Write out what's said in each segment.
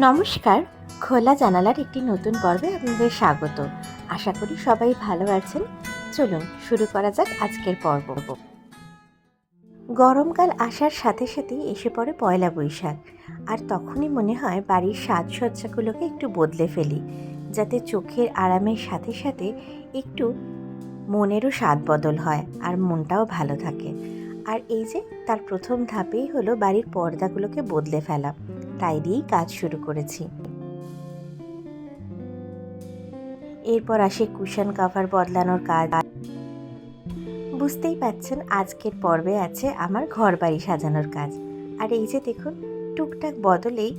নমস্কার। খোলা জানালার একটি নতুন পর্বে আপনাদের স্বাগত। আশা করি সবাই ভালো আছেন। চলুন শুরু করা যাক আজকের পর্ব। গরমকাল আসার সাথে সাথেই এসে পড়ে পয়লা বৈশাখ, আর তখনই মনে হয় বাড়ির সাজসজ্জাগুলোকে একটু বদলে ফেলি, যাতে চোখের আরামের সাথে সাথে একটু মনেরও স্বাদ বদল হয় আর মনটাও ভালো থাকে। আর এই যে তার প্রথম ধাপেই হলো বাড়ির পর্দাগুলোকে বদলে ফেলা। তাই দিয়েই কাজ শুরু করেছি। এরপর আসে কুশন কাভার বদলানোর কাজ। বুঝতেই পাচ্ছেন আজকের পর্বে আছে আমার ঘর বাড়ি সাজানোর কাজ। আর এই যে দেখুন, টুকটাক বদলেই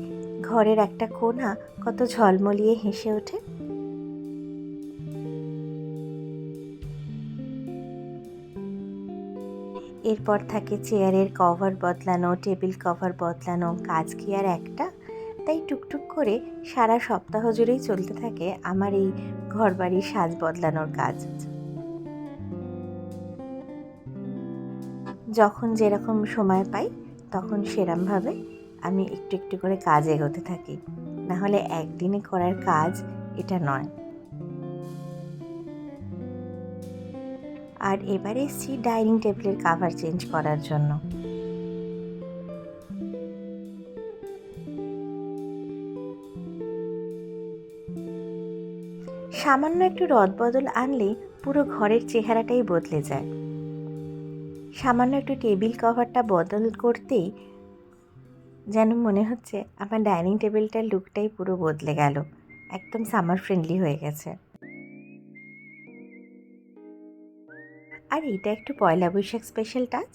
ঘরের একটা কোণা কত ঝলমলিয়ে হেসে ওঠে। এরপর থাকে চেয়ারের কভার বদলানো, টেবিল কভার বদলানো। কাজ কি আর একটা? তাই টুকটুক করে সারা সপ্তাহ জুড়েই চলতে থাকে আমার এই ঘর বাড়ির সাজ বদলানোর কাজ। যখন যেরকম সময় পাই তখন সেরমভাবে আমি একটু একটু করে কাজ এগোতে থাকি, না হলে একদিনে করার কাজ এটা নয়। আর এবারে এসেছি ডাইনিং টেবিলের কাভার চেঞ্জ করার জন্য। সামান্য একটু রদবদল আনলেই পুরো ঘরের চেহারাটাই বদলে যায়। সামান্য একটু টেবিল কভারটা বদল করতেই যেন মনে হচ্ছে আমার ডাইনিং টেবিলটার লুকটাই পুরো বদলে গেল, একদম সামার ফ্রেন্ডলি হয়ে গেছে। আর এটা একটু পয়লা বৈশাখ স্পেশাল টাচ।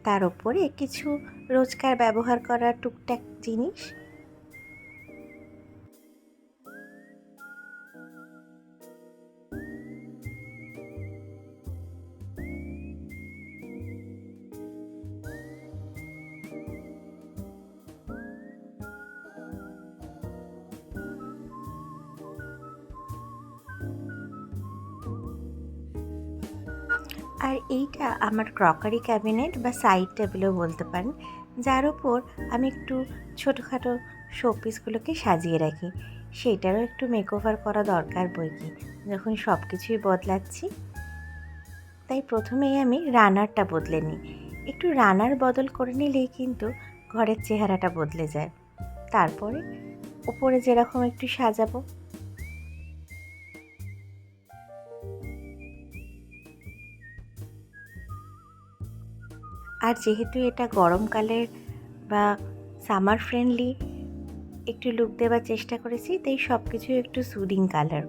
তার উপরে কিছু রোজকার ব্যবহার করা টুকটাক জিনিস। আর এইটা আমার ক্রকারি ক্যাবিনেট বা সাইড টেবিলও বলতে পারেন, যার ওপর আমি একটু ছোটোখাটো শোপিসগুলোকে সাজিয়ে রাখি। সেইটারও একটু মেকওভার করা দরকার বই কি, যখন সব কিছুই বদলাচ্ছি। তাই প্রথমেই আমি রানারটা বদলে নিই। একটু রানার বদল করে নিলেই কিন্তু ঘরের চেহারাটা বদলে যায়। তারপরে উপরে যেরকম একটু সাজাবো। আর যেহেতু এটা গরমকালের বা সামার ফ্রেন্ডলি একটু লুক দেওয়ার চেষ্টা করেছি, তাই সব কিছু একটু সুদিং কালার।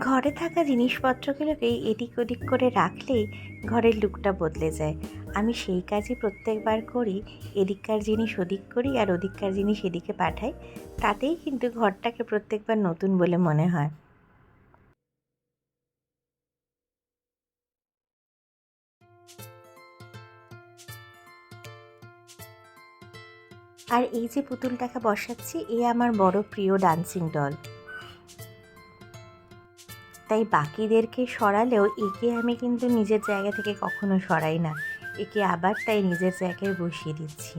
ঘরে থাকা জিনিসপত্রগুলোকে এদিক ওদিক করে রাখলেই ঘরের লুকটা বদলে যায়। আমি সেই কাজই প্রত্যেকবার করি, এদিককার জিনিস ওদিক করি আর ওদিককার জিনিস এদিকে পাঠাই। তাতেই কিন্তু ঘরটাকে প্রত্যেকবার নতুন বলে মনে হয়। আর এই যে পুতুলটাকে বসাচ্ছি, এ আমার বড় প্রিয় ডান্সিং ডল। তাই বাকিদেরকে সরালেও একে আমি কিন্তু নিজের জায়গা থেকে কখনো সরাই না। একে আবার তাই নিজের জায়গায় বসিয়ে দিচ্ছি।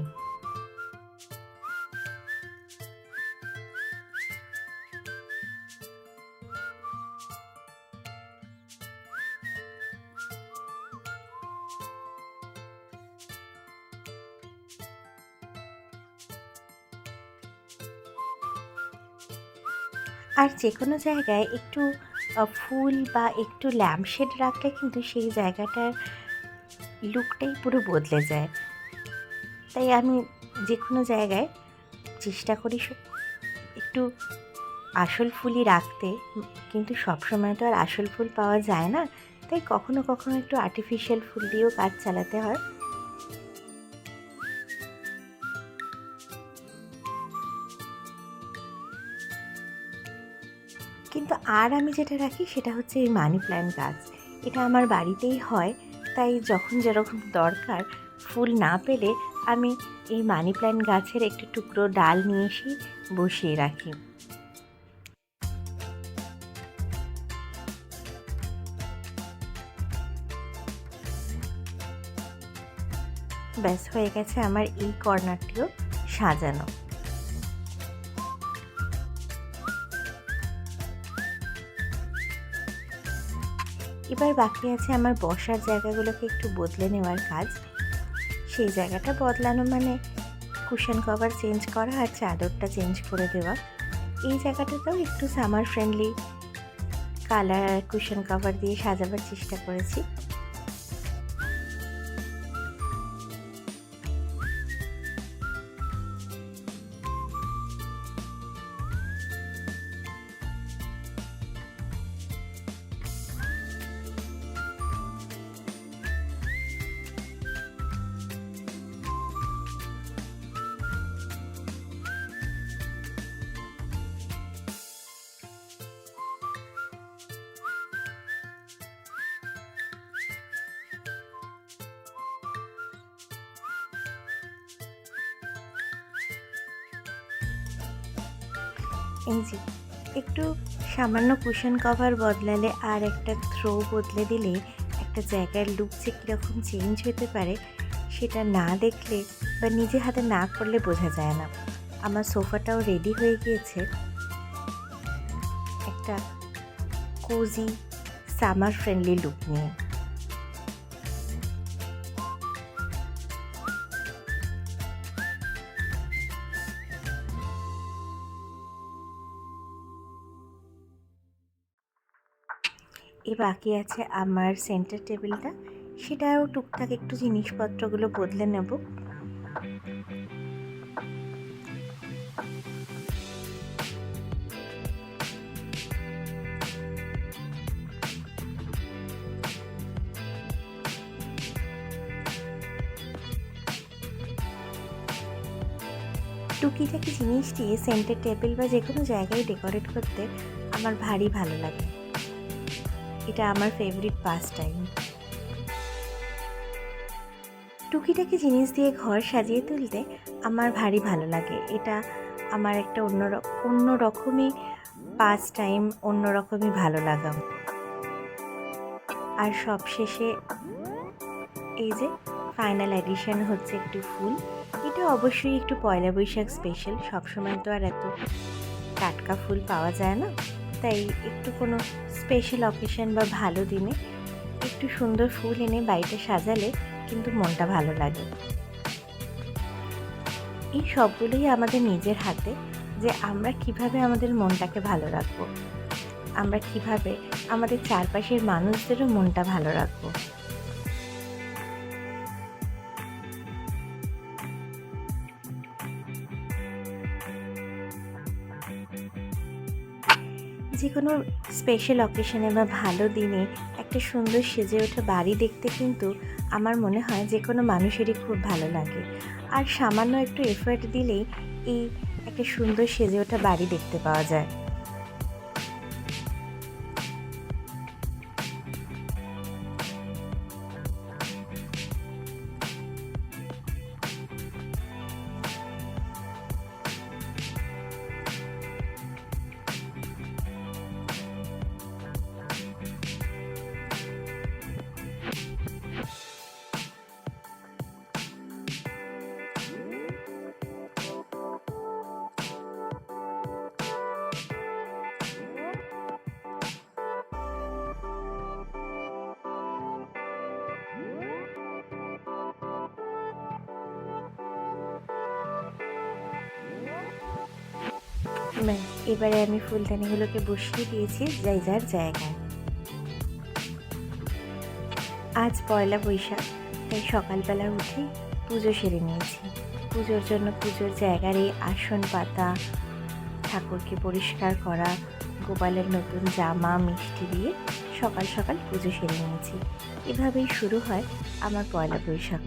আর যে কোনো জায়গায় একটু ফুল বা একটু ল্যাম্পশেড রাখলে কিন্তু সেই জায়গাটার লুকটাই পুরো বদলে যায়। তাই আমি যে কোনো জায়গায় চেষ্টা করি একটু আসল ফুলই রাখতে। কিন্তু সবসময় তো আর আসল ফুল পাওয়া যায় না, তাই কখনো কখনো একটু আর্টিফিশিয়াল ফুল দিয়েও কাজ চালাতে হয়। কিন্তু আর আমি যেটা রাখি সেটা হচ্ছে এই মানি প্ল্যান্ট গাছ। এটা আমার বাড়িতেই হয়, তাই যখন যেরকম দরকার ফুল না পেলে আমি এই মানি প্ল্যান্ট গাছের একটি টুকরো ডাল নিয়ে এসে বসিয়ে রাখি। ব্যাস হয়ে গেছে আমার এই কর্নারটিও সাজানো। এবার বাকি আছে আমার বসার জায়গাগুলোকে একটু বদলে নেওয়ার কাজ। সেই জায়গাটা বদলানো মানে কুশন কভার চেঞ্জ করা আর চাদরটা চেঞ্জ করে দেওয়া। এই জায়গাটাতেও একটু সামার ফ্রেন্ডলি কালার আর কুশন কভার দিয়ে সাজাবার চেষ্টা করেছি। এই যে একটু সামান্য কুশন কভার বদলালে আর একটা থ্রো বদলে দিলে একটা জায়গার লুক যে কীরকম চেঞ্জ হতে পারে সেটা না দেখলে বা নিজে হাতে না করলে বোঝা যায় না। আমার সোফাটাও রেডি হয়ে গিয়েছে একটা কোজি সামার ফ্রেন্ডলি লুক নিয়ে। বাকি আছে আমার সেন্টার টেবিলটা, সেটাও টুকটাক একটু জিনিসপত্রগুলো বদলে নেব। টুকিটাকি জিনিস দিয়ে সেন্টার টেবিল বা যে কোনো জায়গায় ডেকোরেট করতে আমার ভারী ভালো লাগে। এটা আমার ফেভারিট পাস টাইম। টুকিটাকি জিনিস দিয়ে ঘর সাজিয়ে তুলতে আমার ভারী ভালো লাগে। এটা আমার একটা অন্য রকমই পাস টাইম, অন্য রকমই ভালো লাগা। আর সবশেষে এই যে ফাইনাল এডিশন হচ্ছে একটু ফুল। এটা অবশ্যই একটু পয়লা বৈশাখ স্পেশাল, সবসময় তো আর এত টাটকা ফুল পাওয়া যায় না, তাই একটু কোনো স্পেশাল অকেশন বা ভালো দিনে একটু সুন্দর ফুল এনে বাড়িতে সাজালে কিন্তু মনটা ভালো লাগে। এই সবগুলোই আমাদের নিজের হাতে, যে আমরা কিভাবে আমাদের মনটাকে ভালো রাখবো, আমরা কিভাবে আমাদের চারপাশের মানুষদেরও মনটা ভালো রাখবো। যে কোনো স্পেশাল অকেশনে বা ভালো দিনে একটা সুন্দর সেজে ওঠা বাড়ি দেখতে কিন্তু আমার মনে হয় যে কোনো মানুষেরই খুব ভালো লাগে। আর সামান্য একটু এফোর্ট দিলেই এই একটা সুন্দর সেজে ওঠা বাড়ি দেখতে পাওয়া যায়। এবারে আমি ফুলদানিগুলোকে বসিয়ে দিয়েছি যার যার জায়গায়। আজ পয়লা বৈশাখ, তাই সকালবেলা উঠেই পুজো সেরে নিয়েছি। পুজোর জন্য পুজোর জায়গার এই আসন পাতা, ঠাকুরকে পরিষ্কার করা, গোপালের নতুন জামা মিষ্টি দিয়ে সকাল সকাল পুজো সেরে নিয়েছি। এভাবেই শুরু হয় আমার পয়লা বৈশাখ।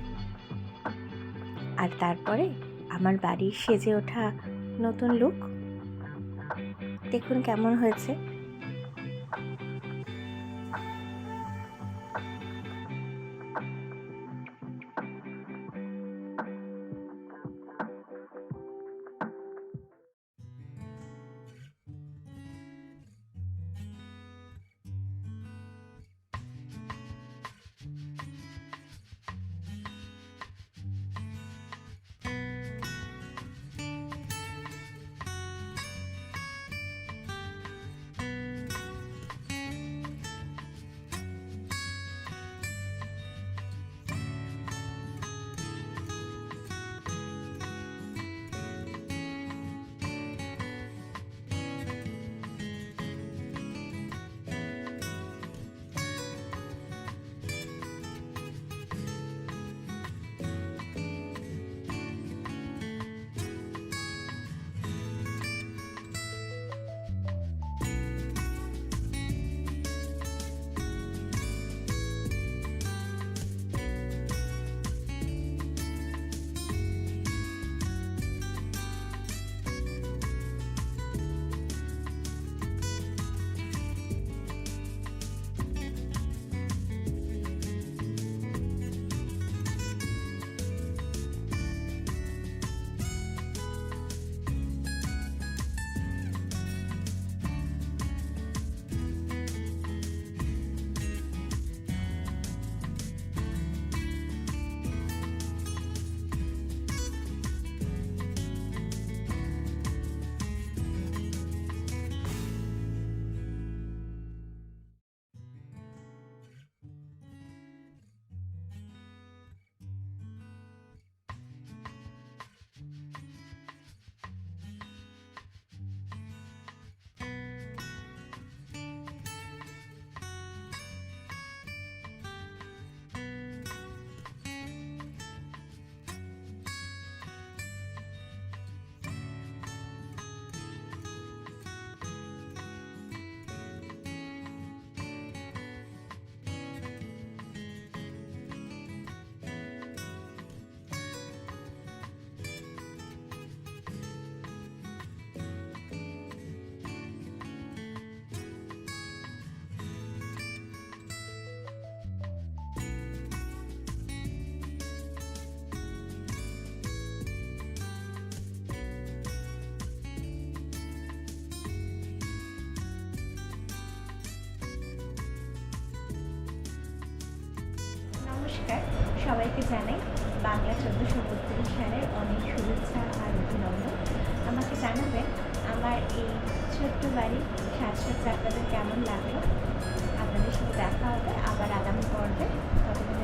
আর তারপরে আমার বাড়ির সেজে ওঠা নতুন লুক দেখুন কেমন হয়েছে। সবাইকে জানাই বাংলা 1432 সালের অনেক শুভেচ্ছা আর অভিনন্দন। আমাকে জানাবেন আমার এই ছোট্ট বাড়ির সাজসজ্জা আপনাদের কেমন লাগলো। আপনাদের সাথে দেখা হবে আবার আগামী পর্বে। ততক্ষণ